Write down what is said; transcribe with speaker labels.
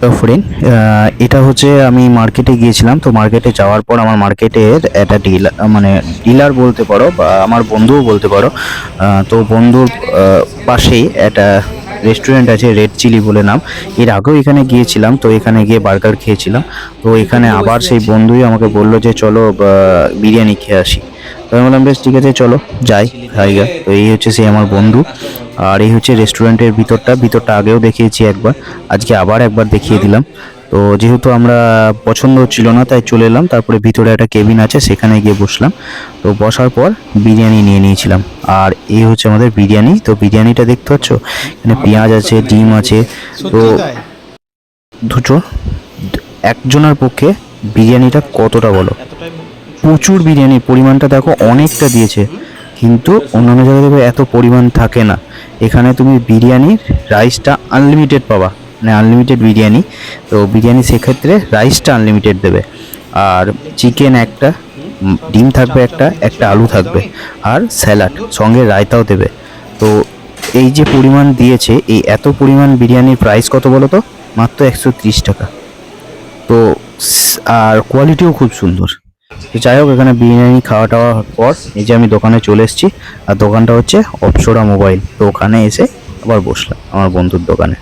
Speaker 1: তো ফ্রেন্ড, এটা হচ্ছে আমি মার্কেটে গিয়েছিলাম। তো মার্কেটে যাওয়ার পর আমার মার্কেটের একটা ডিলার, মানে ডিলার বলতে পারো বা আমার বন্ধুও বলতে পারো। তো বন্ধুর পাশেই একটা রেস্টুরেন্ট আছে, রেড চিলি বলে নাম। এর আগেও এখানে গিয়েছিলাম, তো এখানে গিয়ে বার্গার খেয়েছিলাম। তো এখানে আবার সেই বন্ধুই আমাকে বললো যে চলো বিরিয়ানি খেয়ে আসি। তো আমি বললাম বেশ ঠিক আছে, চলো যাই খাইগা। তো এই হচ্ছে সেই আমার বন্ধু। আর এই হচ্ছে রেস্টুরেন্টের ভিতরটা আগেও দেখিয়েছি একবার, আজকে আবার একবার দেখিয়ে দিলাম। তো যেহেতু আমরা পছন্দ হচ্ছিল না তাই চলে এলাম। তারপরে ভিতরে একটা কেবিন আছে, সেখানে গিয়ে বসলাম। তো বসার পর বিরিয়ানি নিয়ে নিয়েছিলাম। আর এই হচ্ছে আমাদের বিরিয়ানি। তো বিরিয়ানিটা দেখতে পাচ্ছ, এখানে পেঁয়াজ আছে, ডিম আছে। তো দুটো একজনের পক্ষে বিরিয়ানিটা কতটা বলো, প্রচুর বিরিয়ানির পরিমাণটা দেখো, অনেকটা দিয়েছে। কিন্তু অন্যান্য জায়গায় দেখবে এত পরিমাণ থাকে না। এখানে তুমি বিরিয়ানির রাইসটা আনলিমিটেড পাবা, মানে আনলিমিটেড বিরিয়ানি। তো বিরিয়ানি সেক্ষেত্রে রাইসটা আনলিমিটেড দেবে। আর চিকেন একটা, ডিম থাকবে একটা, একটা আলু থাকবে, আর স্যালাড সঙ্গে রায়তাও দেবে। তো এই যে পরিমাণ দিয়েছে, এই এত পরিমাণ বিরিয়ানির প্রাইস কত বলো তো? মাত্র 130 টাকা। তো আর কোয়ালিটিও খুব সুন্দর। তো যাই হোক, এখানে বিরিয়ানি খাওয়া টাওয়ার পর এই যে আমি দোকানে চলে এসেছি। আর দোকানটা হচ্ছে অপসরা মোবাইল। তো ওখানে এসে আবার বসলাম আমার বন্ধুর দোকানে।